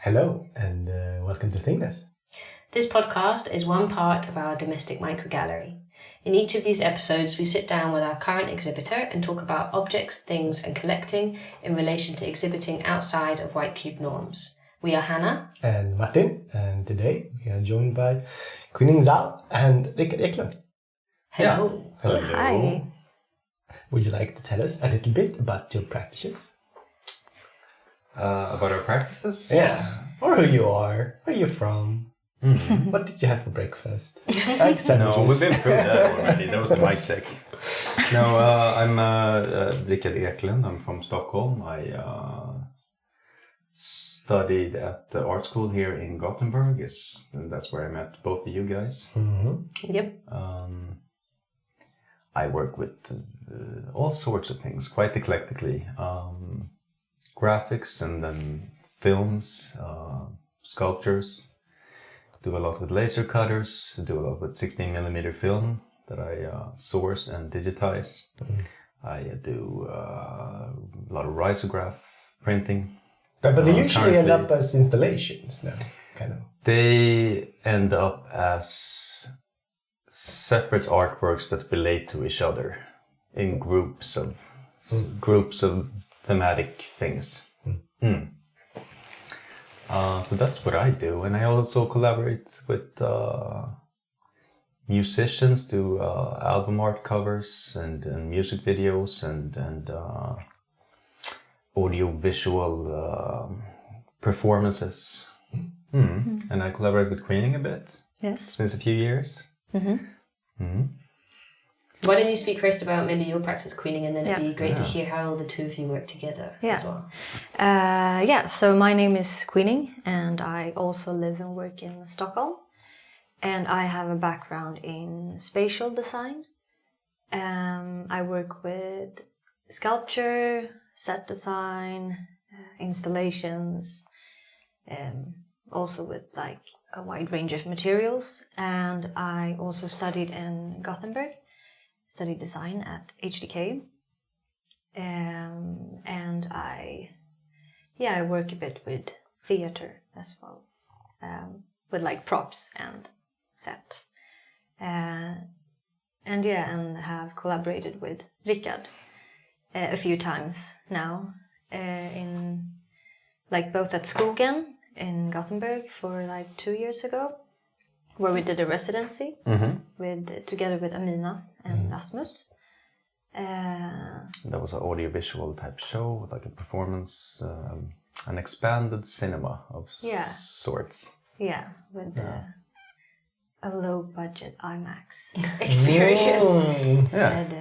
Hello, and welcome to Thingness. This podcast is one part of our domestic microgallery. In each of these episodes, we sit down with our current exhibitor and talk about objects, things, and collecting in relation to exhibiting outside of White Cube norms. We are Hannah And Martin, and today we are joined by Zhao and Rickard Eklund. Hello. Yeah. Hello. Hi. Would you like to tell us a little bit about your practices? About our practices? Yeah. Or who you are, where you're from. Mm-hmm. What did you have for breakfast? No, we've been through that already. That was the mic check. No, I'm Rickard Eklund. I'm from Stockholm. I studied at the art school here in Gothenburg, and that's where I met both of you guys. Mm-hmm. Yep. I work with all sorts of things, quite eclectically. Graphics and then films, sculptures. Do a lot with laser cutters, do a lot with 16mm film that I source and digitize. I do a lot of risograph printing. But they usually end up as installations now, kind of. They end up as separate artworks that relate to each other in groups of thematic things. So that's what I do, and I also collaborate with musicians, do album art covers and music videos and audio-visual performances. And I collaborate with Queening a bit. Yes. Since a few years. Why don't you speak first about maybe your practice, Queening, and then it'd be great to Yeah. hear how the two of you work together as well. So my name is Queening, and I also live and work in Stockholm. And I have a background in spatial design. I work with sculpture, set design, installations, also with like a wide range of materials. And I also studied in Gothenburg. Studied design at HDK, and I work a bit with theater as well, with like props and set, and have collaborated with Rickard a few times now, in like both at Skogen in Gothenburg for like 2 years ago, where we did a residency together with Amina and Rasmus. That was an audiovisual type show with like a performance, an expanded cinema of sorts. Yeah, with a low budget IMAX Experience. said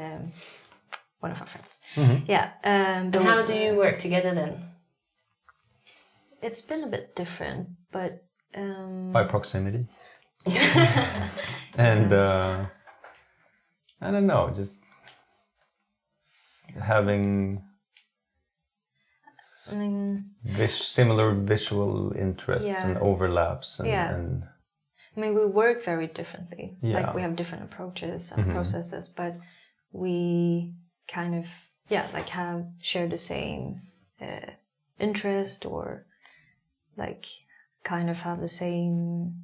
one of our friends. And how do you work together then? It's been a bit different, but By proximity. And I don't know, just having similar visual interests and overlaps and I mean, we work very differently. Yeah. Like we have different approaches and processes, but we kind of have shared the same interest, or like kind of have the same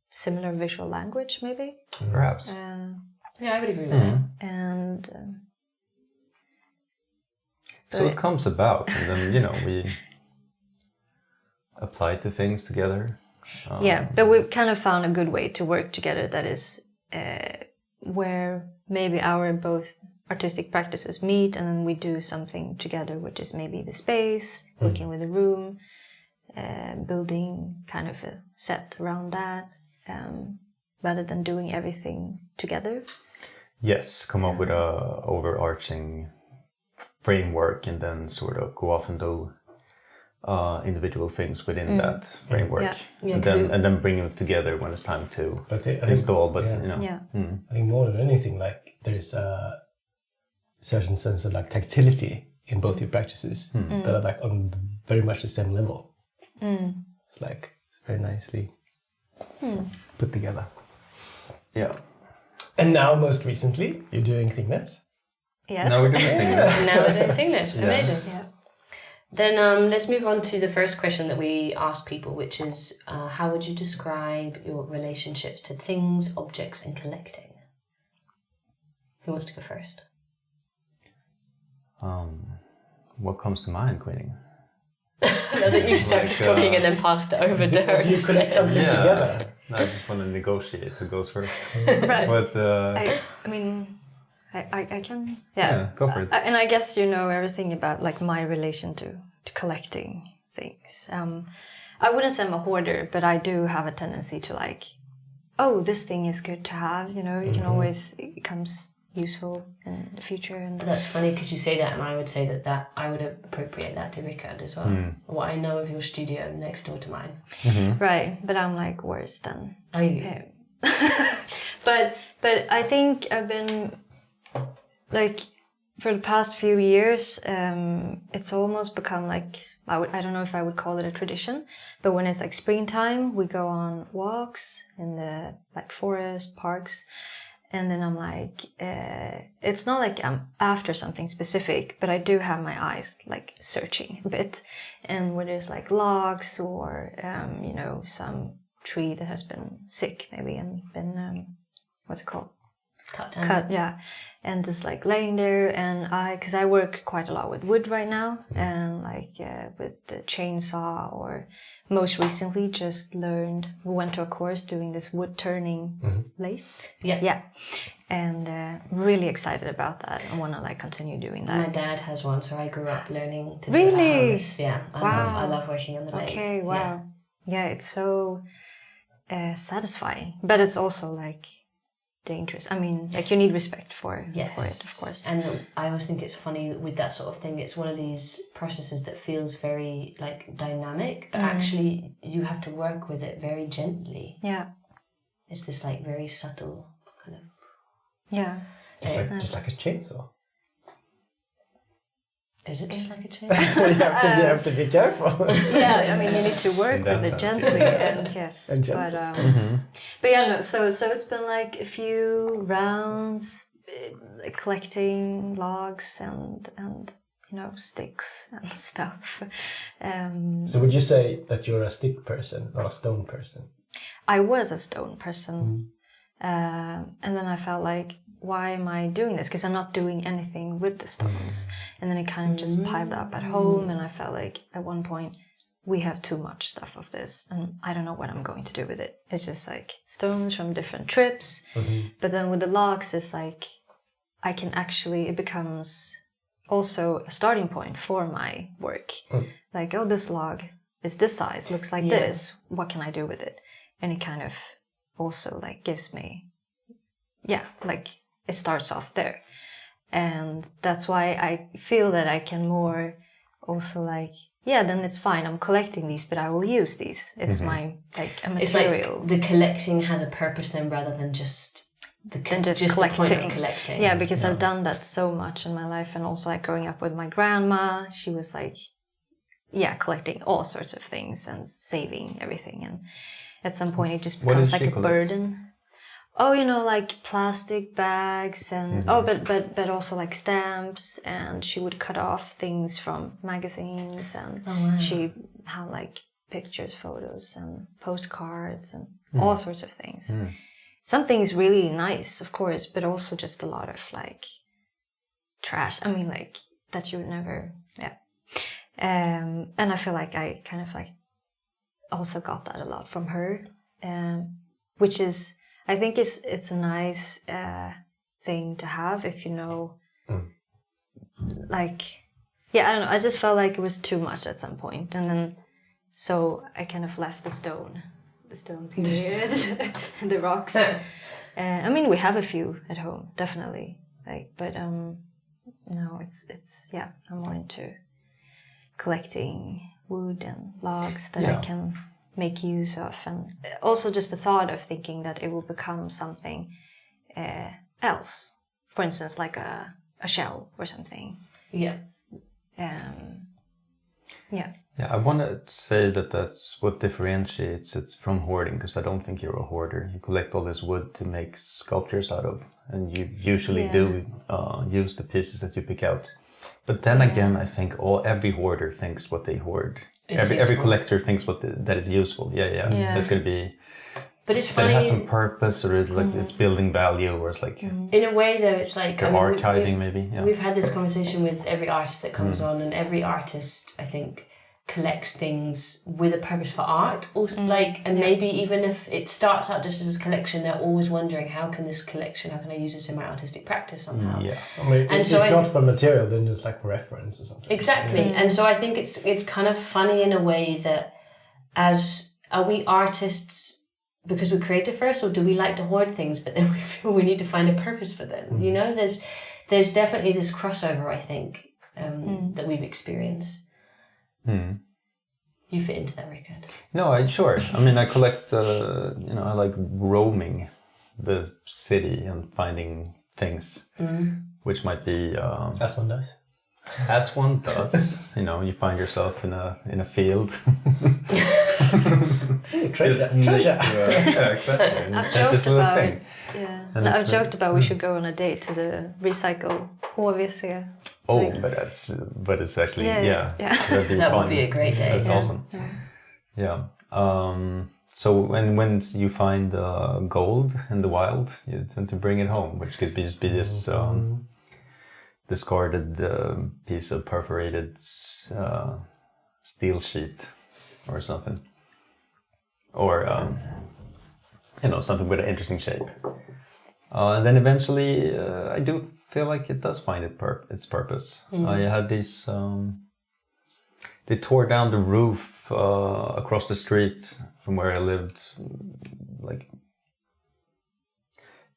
similar visual language, maybe. perhaps. Yeah, I would agree with that. And So it comes about, and then we apply to things together. but we've kind of found a good way to work together that is where maybe our both artistic practices meet, and then we do something together, which is maybe the space, working with a room, building kind of a set around that, rather than doing everything together. Yes, come up with a overarching framework, and then sort of go off and do individual things within that framework, and then bring them together when it's time to install. I think more than anything, like there's a certain sense of like tactility in both your practices that are like on very much the same level. It's very nicely put together. Yeah. And now, most recently, you're doing Thingness. Yes. Now we're doing Thingness. Now we're doing Thingness. Amazing. Yeah. Then let's move on to the first question that we asked people, which is, how would you describe your relationship to things, objects, and collecting? Who wants to go first? What comes to mind, Queenie? Now that you started talking and then passed it over to her. Do you collect something together? I just want to negotiate who goes first. Right. But I mean, I can. Yeah, go for it. And I guess you know everything about like my relation to collecting things. I wouldn't say I'm a hoarder, but I do have a tendency to like, oh, this thing is good to have. You know, you can always, it becomes useful in the future. And That's funny because you say that, and I would say that I would appropriate that to Rickard as well. What I know of your studio next door to mine. right, but I'm like worse than Are you? him. but I think I've been like for the past few years, it's almost become like I don't know if I would call it a tradition, but when it's like springtime, we go on walks in the like forest parks. And then I'm like, it's not like I'm after something specific, but I do have my eyes like searching a bit. And when there's like logs or, you know, some tree that has been sick maybe and been, what's it called? Cut down. Cut, yeah. And just like laying there and cause I work quite a lot with wood right now and like with the chainsaw or most recently just went to a course doing this wood turning lathe. Yeah. And really excited about that. I want to like continue doing that. My dad has one, so I grew up learning to do Really? a house. Yeah, I love working on the lathe. Okay, wow. Yeah, it's so satisfying. But it's also like dangerous. I mean, like you need respect for it, of course. And I always think it's funny with that sort of thing. It's one of these processes that feels very like dynamic, but actually you have to work with it very gently. Yeah. It's this like very subtle kind of. Yeah. Just like a chainsaw. Is it just like a chain? you have to be careful. Yeah, I mean you need to work with it sense, gently yes. and And gently. but yeah, no. So it's been like a few rounds, like collecting logs and you know sticks and stuff. So would you say that you're a stick person or a stone person? I was a stone person, and then I felt like, why am I doing this? Because I'm not doing anything with the stones. And then it kind of just piled up at home, and I felt like at one point we have too much stuff of this, and I don't know what I'm going to do with it. It's just like stones from different trips. But then with the logs, it's like I can actually, it becomes also a starting point for my work. Like, oh, this log is this size, looks like this. What can I do with it? And it kind of also like gives me, like it starts off there. And that's why I feel that I can more also like, then it's fine. I'm collecting these, but I will use these. It's my like a material. It's like the collecting has a purpose then rather than just just collecting. The point of collecting. Yeah, because I've done that so much in my life, and also like growing up with my grandma, she was like, collecting all sorts of things and saving everything. And at some point, it just becomes like a burden. Oh, you know, like plastic bags and but also like stamps, and she would cut off things from magazines, and she had like pictures, photos, and postcards, and all sorts of things. Some things really nice, of course, but also just a lot of like trash. I mean, like that you would never, and I feel like I kind of like also got that a lot from her, which is. I think it's a nice thing to have if you know, like, I don't know. I just felt like it was too much at some point, and then so I kind of left the stone period, the rocks. I mean, we have a few at home, definitely. Like, but no, it's I'm more into collecting wood and logs that I can make use of, and also just the thought of thinking that it will become something else, for instance like a shell or something. I want to say that's what differentiates it from hoarding, because I don't think you're a hoarder. You collect all this wood to make sculptures out of, and you usually do use the pieces that you pick out. But then again, I think every hoarder thinks what they hoard. Every collector thinks that is useful. Yeah. That's going to be... But it's But funny. it has some purpose, or it's building value, or it's like... In a way, though, it's like... archiving, maybe. Yeah. We've had this conversation with every artist that comes on, and every artist, I think, collects things with a purpose for art. Also, maybe even if it starts out just as a collection, they're always wondering, how can I use this in my artistic practice somehow? Yeah. I mean, if not for material, then just like reference or something. Exactly. Yeah. And so I think it's kind of funny in a way that are we artists because we're creative first, or do we like to hoard things, but then we feel we need to find a purpose for them? You know, there's definitely this crossover, I think, that we've experienced. You fit into that, Rickard. No, sure. I mean, I collect, I like roaming the city and finding things, which might be... As one does. As one does. You find yourself in a field. Treasure. Yeah, exactly. That's this little thing. Yeah. I've joked about we should go on a date to the recycle HVC. Oh, but it's actually that'd be that fun. would be a great day. That's awesome. Yeah. So when you find gold in the wild, you tend to bring it home, which could just be this discarded piece of perforated steel sheet or something, or something with an interesting shape. And then eventually, I do feel like it does find its purpose. I had these... they tore down the roof across the street from where I lived like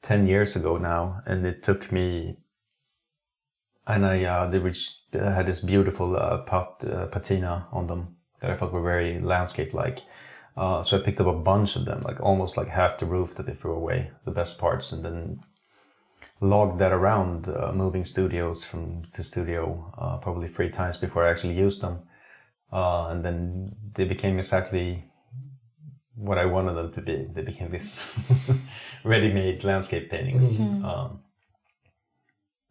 10 years ago now. And it took me... And they had this beautiful patina on them that I thought were very landscape-like. So I picked up a bunch of them, like almost like half the roof that they threw away, the best parts, and then logged that around, moving studios to studio probably 3 times before I actually used them. And then they became exactly what I wanted them to be. They became these ready-made landscape paintings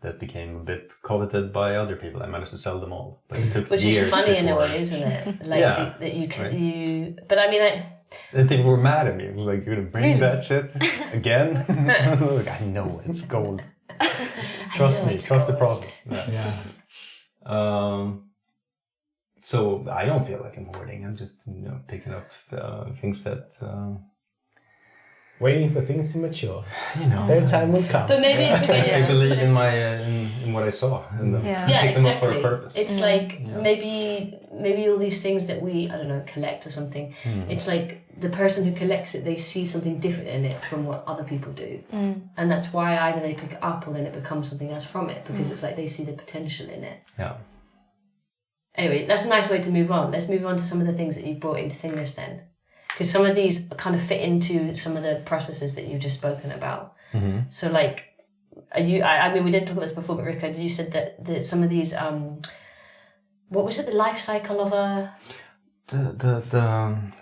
that became a bit coveted by other people. I managed to sell them all, but it took Which years is funny in a before. way, isn't it? Like that you can right. But I mean, and people were mad at me, like, you're gonna bring that shit again? Like, I know it's gold. Trust me, trust the process. So I don't feel like I'm hoarding. I'm just picking up things that. Waiting for things to mature. Their time will come. But maybe it's I believe in my in what I saw and pick them up for a purpose. It's like maybe all these things that we collect or something. It's like the person who collects it, they see something different in it from what other people do, and that's why either they pick it up or then it becomes something else from it, because it's like they see the potential in it. Yeah. Anyway, that's a nice way to move on. Let's move on to some of the things that you've brought into Thingness then. Because some of these kind of fit into some of the processes that you've just spoken about. So, like, I mean, we didn't talk about this before, but Rickard, you said that some of these, what was it, the life cycle of a...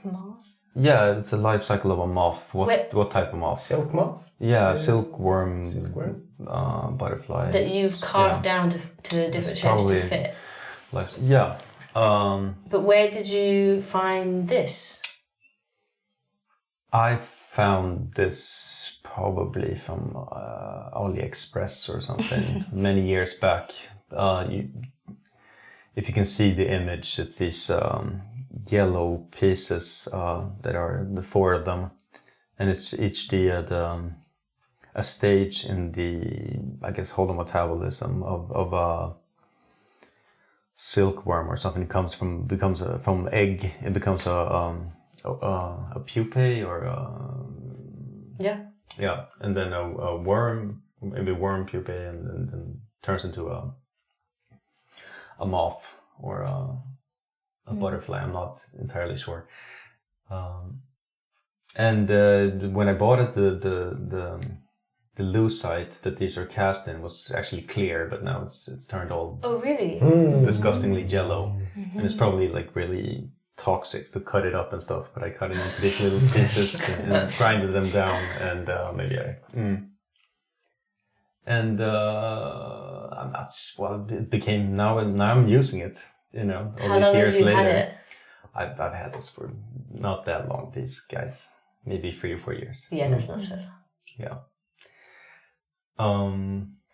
Moth? Yeah, it's a life cycle of a moth. What type of moth? Silk moth? Yeah, silkworm. Butterfly. That you've carved down to different shapes to fit. Yeah. But where did you find this? I found this probably from AliExpress or something many years back. If you can see the image, it's these yellow pieces that are the 4 of them, and it's each a stage in the, I guess, holometabolism of a silkworm or something. From egg, it becomes a pupae or and then a worm, maybe worm pupae, and then turns into a moth or a butterfly. I'm not entirely sure. And when I bought it, the lucite that these are cast in was actually clear, but now it's turned all really disgustingly jello, and it's probably like really toxic to cut it up and stuff, but I cut it into these little pieces and grinded them down, and maybe And I'm not well. It became now I'm using it. You know, all How these long years have you later. had it? I've had this for not that long. These guys, maybe 3 or 4 years. Yeah, that's not so long. Yeah.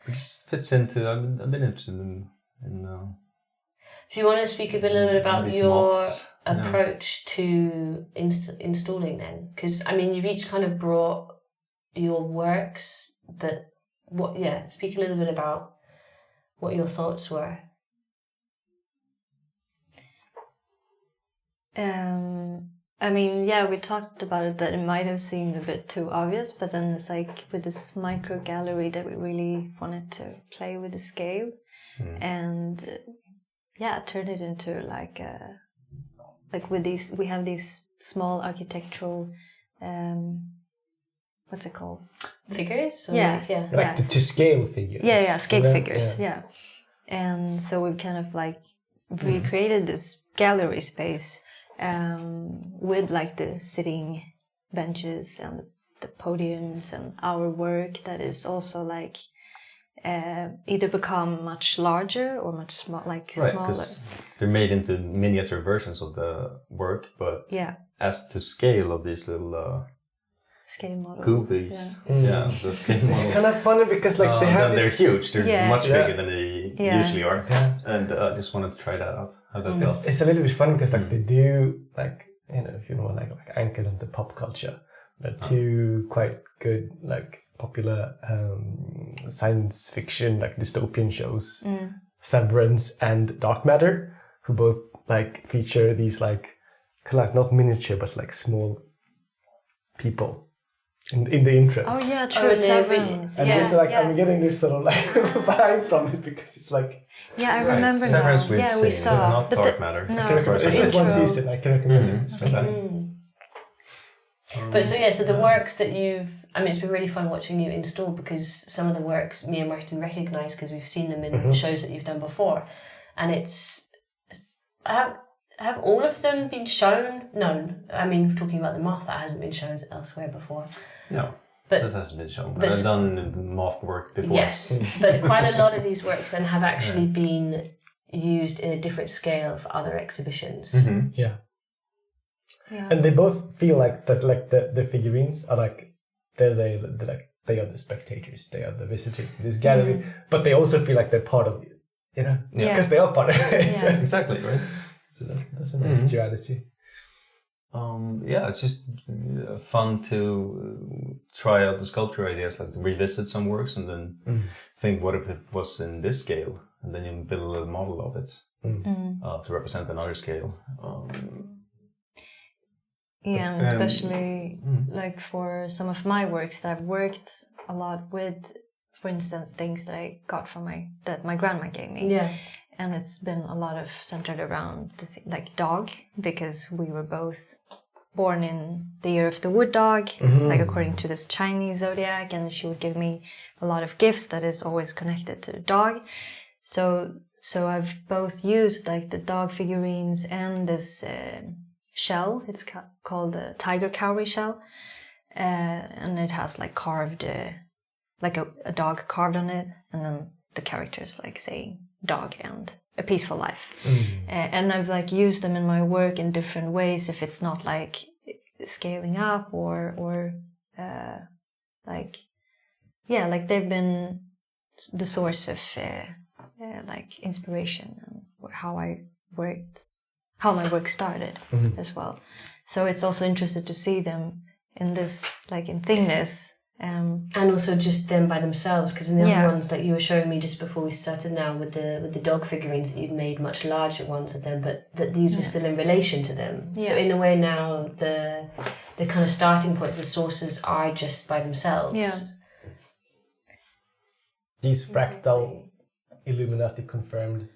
It just fits into. I've been interested in Do you want to speak a little bit about these your moths. approach to installing then? Because I mean, you've each kind of brought your works, but speak a little bit about what your thoughts were. I mean, yeah, we talked about it that it might have seemed a bit too obvious, but then it's like with this micro gallery that we really wanted to play with the scale and turn it into like with these, we have these small architectural, what's it called? Figures? Or Yeah. Like to scale figures. Yeah, scale And then- figures, yeah. And so we've kind of like recreated this gallery space with like the sitting benches and the podiums and our work that is also like either become much larger or much smaller. because they're made into miniature versions of the work, but as to scale of these little scale models. goobies, the scale models. It's kind of funny because like they have then they're this... huge. They're Yeah. much Yeah. bigger than they Yeah. usually are, Yeah. and I just wanted to try that out. How that felt. It's a little bit funny because like they do like, you know, if you know like anchor them to pop culture, they're two quite good like popular science fiction like dystopian shows, Severance and Dark Matter, who both like feature these like kind of like not miniature but like small people in the intros. Oh yeah, Oh, true. and Severance. And Yeah, it's like yeah. I'm getting this sort of like vibe from it because it's like Yeah, I Right. remember now. Severance we've Yeah, we seen, saw. not but Dark Matter. No, I can recommend the it's just one intro. season. I can recommend it. It's fantastic. But so the works that it's been really fun watching you install, because some of the works me and Martin recognise because we've seen them in shows that you've done before, and it's have all of them been shown? No, I mean talking about the moth, that hasn't been shown elsewhere before. No, But- this hasn't been shown. but- I've done moth work before. Yes, but quite a lot of these works then have actually been used in a different scale for other exhibitions. Yeah. Yeah. And they both feel like that. Like the figurines are like they're like they are the spectators. They are the visitors to this gallery. But they also feel like they're part of it. You know, Yeah. because they are part of it. Yeah. Exactly, right? So that's a nice duality. It's just fun to try out the sculpture ideas, like to revisit some works and then think, what if it was in this scale? And then you build a little model of it to represent another scale. Yeah, and especially like for some of my works that I've worked a lot with, for instance, things that I got from my grandma gave me. Yeah. And it's been a lot of centered around like dog, because we were both born in the year of the wood dog, like according to this Chinese zodiac, and she would give me a lot of gifts that is always connected to the dog. So I've both used like the dog figurines and this shell. It's called a tiger cowrie shell, and it has like carved, like a dog carved on it, and then the characters like saying dog and a peaceful life. And I've like used them in my work in different ways, if it's not like scaling up or like they've been the source of like inspiration and how my work started as well. So it's also interesting to see them in this, like in Thingness. And also just them by themselves, because in the other ones that you were showing me just before we started now with the dog figurines, that you'd made much larger ones of them, but that these were still in relation to them. So in a way now the kind of starting points, the sources are just by themselves. Yeah. These fractal Illuminati confirmed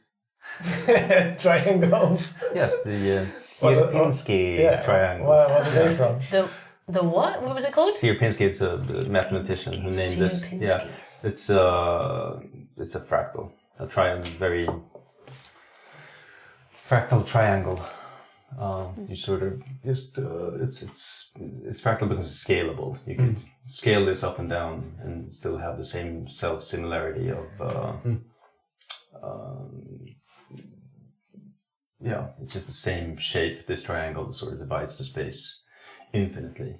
triangles. Yes, the Sierpinski triangles. What are they from? The what? What was it called? Sierpinski is a mathematician who named this. Sierpinski. Yeah, it's a fractal, very fractal triangle. You sort of just it's fractal because it's scalable. You can scale this up and down and still have the same self similarity of it's just the same shape. This triangle sort of divides the space infinitely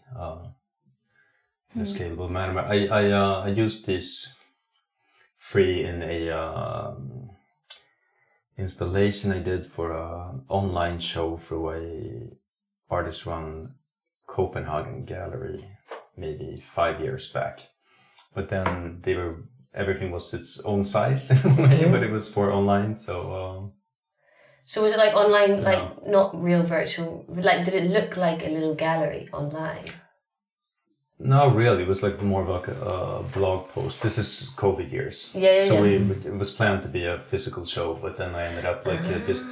in a scalable manner. I used this free in a installation I did for an online show through a artist-run Copenhagen gallery maybe 5 years back. But then everything was its own size in a way, but it was for online. So was it like online, like not real virtual? Like, did it look like a little gallery online? No, really, it was like more of like a blog post. This is COVID years. So it was planned to be a physical show, but then I ended up just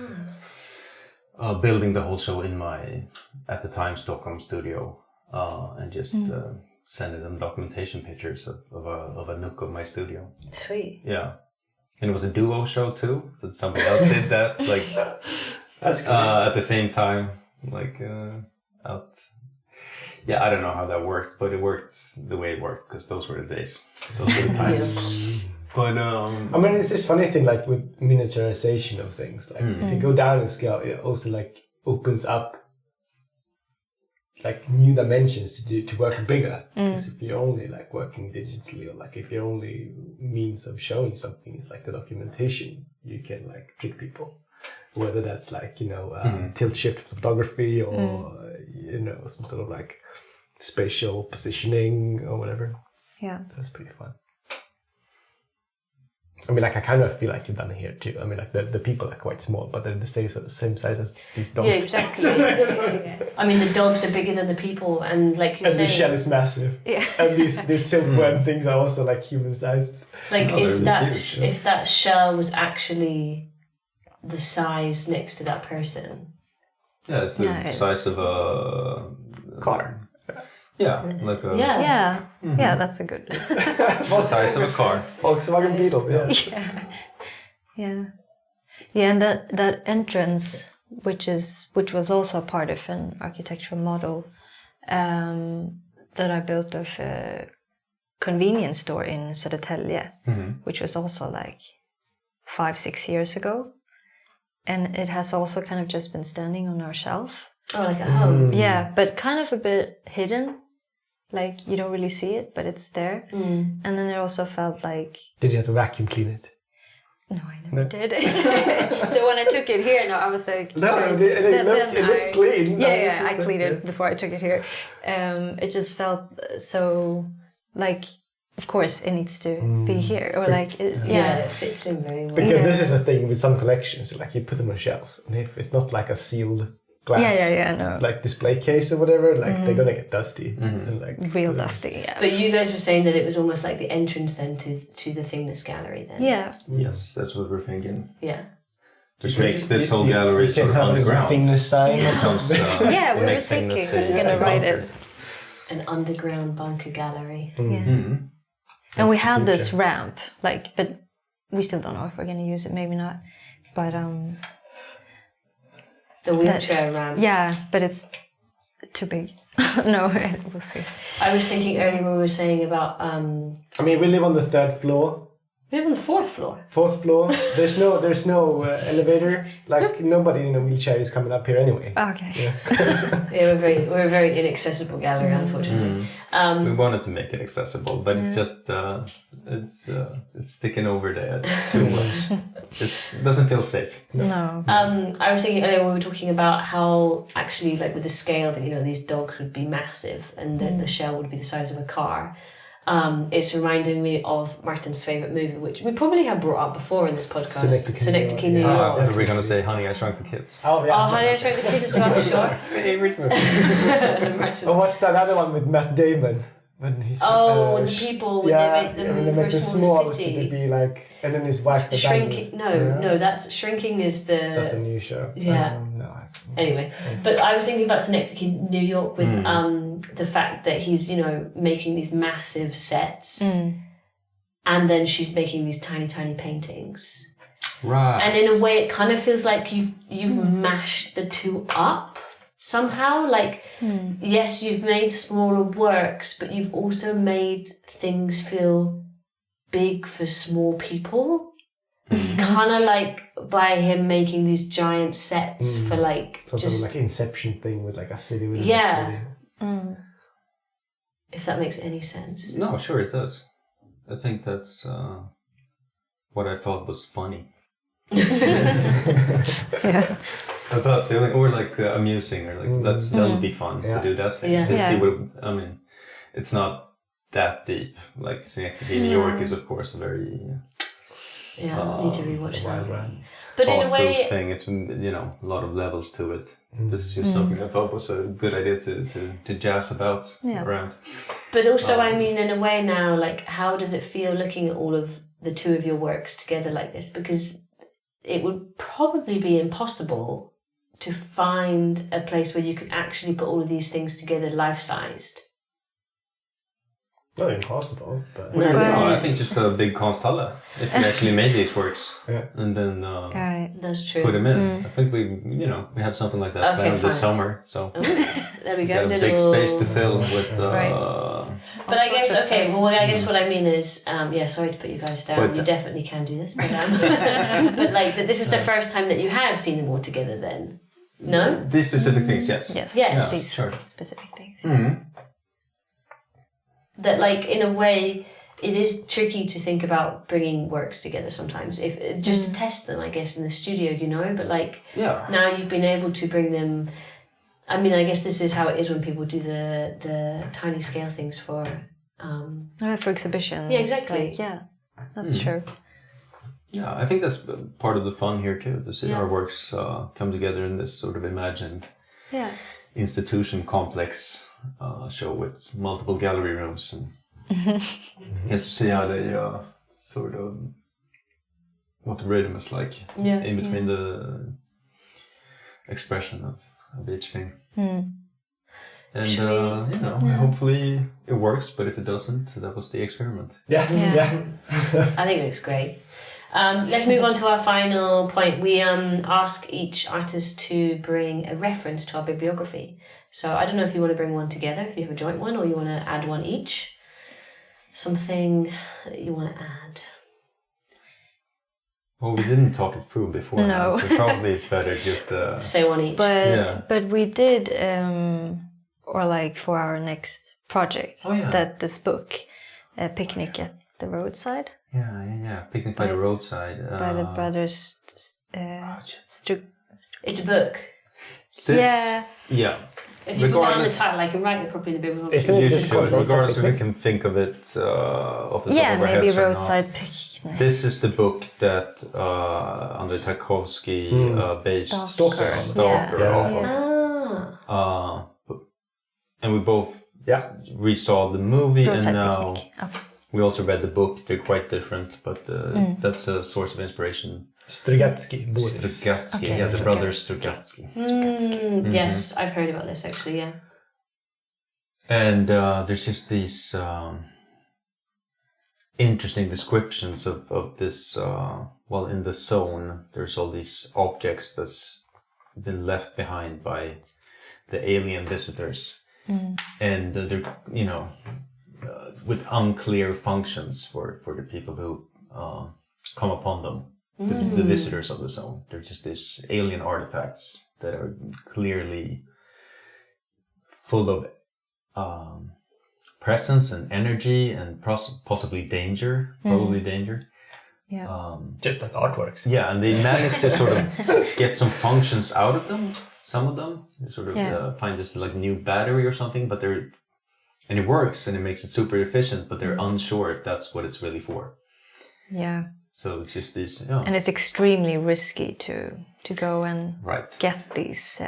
building the whole show in my, at the time, Stockholm studio, and just sending them documentation pictures of a nook of my studio. Sweet. Yeah. And it was a duo show too, so somebody else did that, like That's cool. at the same time, like out. Yeah, I don't know how that worked, but it worked the way it worked because those were the days, those were the times. But I mean, it's this funny thing, like with miniaturization of things. Like if you go down in scale, it also like opens up like new dimensions to work bigger. Because if you're only like working digitally, or like if your only means of showing something is like the documentation, you can like trick people. Whether that's like tilt shift photography or some sort of like spatial positioning or whatever. Yeah. So that's pretty fun. I mean, like I kind of feel like you've done it here too. I mean, like the people are quite small, but they're the same size as these dogs. Yeah, exactly. I mean, the dogs are bigger than the people, and like you're and saying, the shell is massive. Yeah. And these silkworm things are also like human sized. like they're huge, if that shell was actually the size next to that person. yeah, it's the size of a Car. Yeah, like a Yeah, that's a good. the size of a car. Volkswagen Beetle. Yeah. Yeah, and that entrance, which was also part of an architectural model that I built of a convenience store in Södertälje, which was also like 5-6 years ago, and it has also kind of just been standing on our shelf. Oh, like a hub. Yeah, but kind of a bit hidden. Like, you don't really see it, but it's there. And then it also felt like... Did you have to vacuum clean it? No, I never did. So when I took it here, I was like... No, it looked clean. Yeah, I cleaned it before I took it here. It just felt so... Like, of course, it needs to be here. Or like... It fits in very well. Because this is a thing with some collections. Like, you put them on shelves. And if it's not like a sealed... glass, no. like display case or whatever, like they're gonna get dusty and like real dusty. Yeah, but you guys were saying that it was almost like the entrance then to the Thingness gallery then. Yeah. Yes, that's what we're thinking. Yeah. Which makes this whole gallery sort of underground. Thingness sign. Yeah, we were thinking we're gonna write it. An underground bunker gallery. Yeah. And we had this ramp, like, but we still don't know if we're gonna use it. Maybe not. But the wheelchair ramp. Yeah, but it's too big. No, we'll see. I was thinking earlier when we were saying about... I mean, we live on the 3rd floor. We live on the 4th floor. 4th floor. There's no elevator. Like nobody in a wheelchair is coming up here anyway. Okay. Yeah, we're a very inaccessible gallery, unfortunately. We wanted to make it accessible, but it just it's sticking over the edge too much. It doesn't feel safe. No. I was thinking earlier when we were talking about how actually, like with the scale that these dogs would be massive, and then the shell would be the size of a car. It's reminding me of Martin's favourite movie, which we probably have brought up before in this podcast, Synecdoche, New York. Are we going to say Honey, I Shrunk the Kids? Oh, yeah. Oh, Honey, I Shrunk the Kids as well, It's my sure. favorite movie. Martin. Oh, what's that other one with Matt Damon? When he's when the people, when they make them when they make very the small small city. to be like, and then his wife. Shrinking, that's Shrinking is the... That's a new show. Yeah. Anyway, but I was thinking about Synecdoche, New York, with the fact that he's, making these massive sets, and then she's making these tiny, tiny paintings. Right. And in a way, it kind of feels like you've mashed the two up somehow. Like, yes, you've made smaller works, but you've also made things feel big for small people. Kind of like by him making these giant sets for like some just sort of like Inception thing with like a city within Yeah. a city. if that makes any sense. No, sure it does. I think that's what I thought was funny. Yeah. I thought, or like amusing, or like that would be fun to do that thing. Yeah. See I mean, it's not that deep. Like Scenography in New York is of course a very I need to rewatch that. but in a way, thing. It's a lot of levels to it. This is just something I thought was a good idea to jazz about around. But also, I mean, in a way now, like, how does it feel looking at all of the two of your works together like this? Because it would probably be impossible to find a place where you could actually put all of these things together life-sized. Not impossible, but No, No, I think just a big Konstfack. If we actually made these works and then That's true. put them in. I think we have something like that planned this summer. So There we go. got a big space to fill with. But I guess, I guess what I mean is, sorry to put you guys down. But, you definitely can do this, but but like this is the first time that you have seen them all together. Then, no? These specific things, yes. Yes. Yes. These sure. specific things. That, like, in a way, it is tricky to think about bringing works together sometimes, if just to test them, I guess, in the studio, But like, now you've been able to bring them. I mean, I guess this is how it is when people do the tiny scale things for. For exhibitions. Yeah, exactly. Like, yeah, that's true. Yeah, I think that's part of the fun here too, to see our works come together in this sort of imagined institution complex show with multiple gallery rooms, and just to see how they sort of what the rhythm is like in between the expression of each thing. And hopefully it works, but if it doesn't, that was the experiment. I think it looks great. Let's move on to our final point. We ask each artist to bring a reference to our bibliography. So I don't know if you want to bring one together, if you have a joint one, or you want to add one each. Something that you want to add. Well, we didn't talk it through before, No. so probably it's better just say one each. But we did, or like for our next project, that this book, Picnic at the Roadside. Yeah. Picnic by the Roadside. By the brothers It's a book. Yeah. If you forgot on the title, I can write it properly in the bibliography. Isn't it You just should, called regardless Roadside if we can think of it off the top of our maybe heads or not. Roadside Picnic. This is the book that Andrei Tarkovsky based Stalker off of. And we both resaw the movie, Roadside and now Picnic. we also read the book. They're quite different, but that's a source of inspiration. Strugatsky, Boris. Strugatsky, Okay, the brothers Strugatsky. Yes, I've heard about this actually, And there's just these interesting descriptions of this, in the zone, there's all these objects that's been left behind by the alien visitors. And they're, with unclear functions for the people who come upon them. The visitors of the zone. They're just these alien artifacts that are clearly full of presence and energy and possibly danger, probably danger. Just like artworks. Yeah, and they managed to sort of get some functions out of them. Some of them, they sort of find this like new battery or something, but and it works and it makes it super efficient, but they're unsure if that's what it's really for. Yeah. So it's just this, and it's extremely risky to go and get these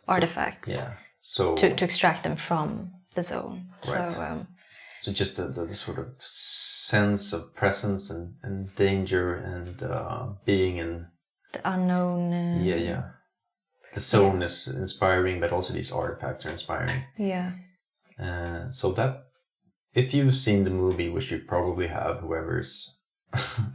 artifacts. So to extract them from the zone. Right. So just the sort of sense of presence and danger and being in the unknown. The zone is inspiring, but also these artifacts are inspiring. Yeah. So that if you've seen the movie, which you probably have, whoever's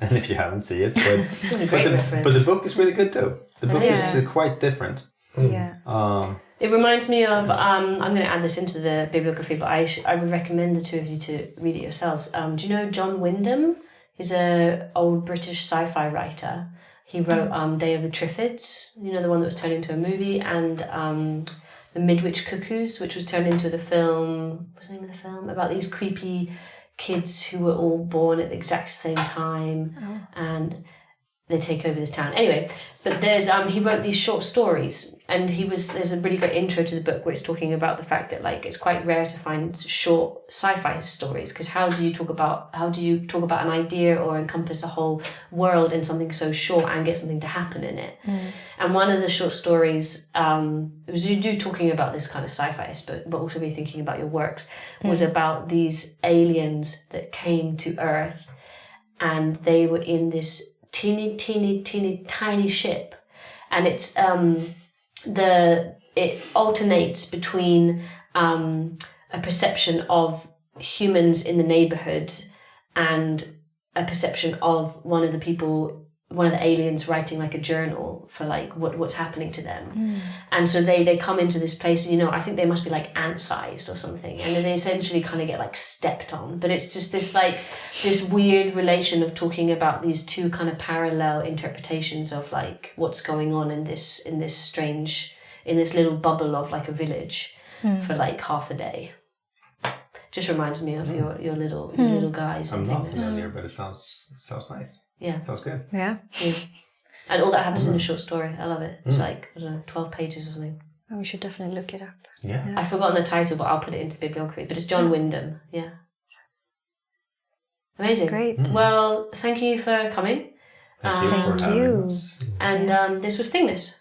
and if you haven't seen it, It's a great reference. but the book is really good too. The book is quite different. Yeah. It reminds me of, I'm going to add this into the bibliography, but I would recommend the two of you to read it yourselves. Do you know John Wyndham? He's an old British sci-fi writer. He wrote Day of the Triffids, you know, the one that was turned into a movie, and The Midwich Cuckoos, which was turned into the film, what's the name of the film? About these creepy kids who were all born at the exact same time, and they take over this town. Anyway, but there's he wrote these short stories, and there's a really great intro to the book where it's talking about the fact that like it's quite rare to find short sci-fi stories, because how do you talk about an idea or encompass a whole world in something so short and get something to happen in it? And one of the short stories was you talking about this kind of sci-fi aspect, but also be thinking about your works, was about these aliens that came to Earth, and they were in this teeny tiny ship, and it's it alternates between a perception of humans in the neighborhood and a perception of one of the aliens writing like a journal for like what's happening to them. And so they come into this place, you know, I think they must be like ant-sized or something, and then they essentially kind of get like stepped on. But it's just this weird relation of talking about these two kind of parallel interpretations of like what's going on in this little bubble of like a village for like half a day. Just reminds me of your little guys. I'm not familiar, but it sounds nice. Yeah. Sounds good. Yeah. And all that happens in a short story. I love it. It's like, I don't know, 12 pages or something. Oh, we should definitely look it up. Yeah. I've forgotten the title, but I'll put it into the bibliography. But it's John Wyndham. Yeah. Amazing. Great. Well, thank you for coming. Thank you for having us. And this was Thingness.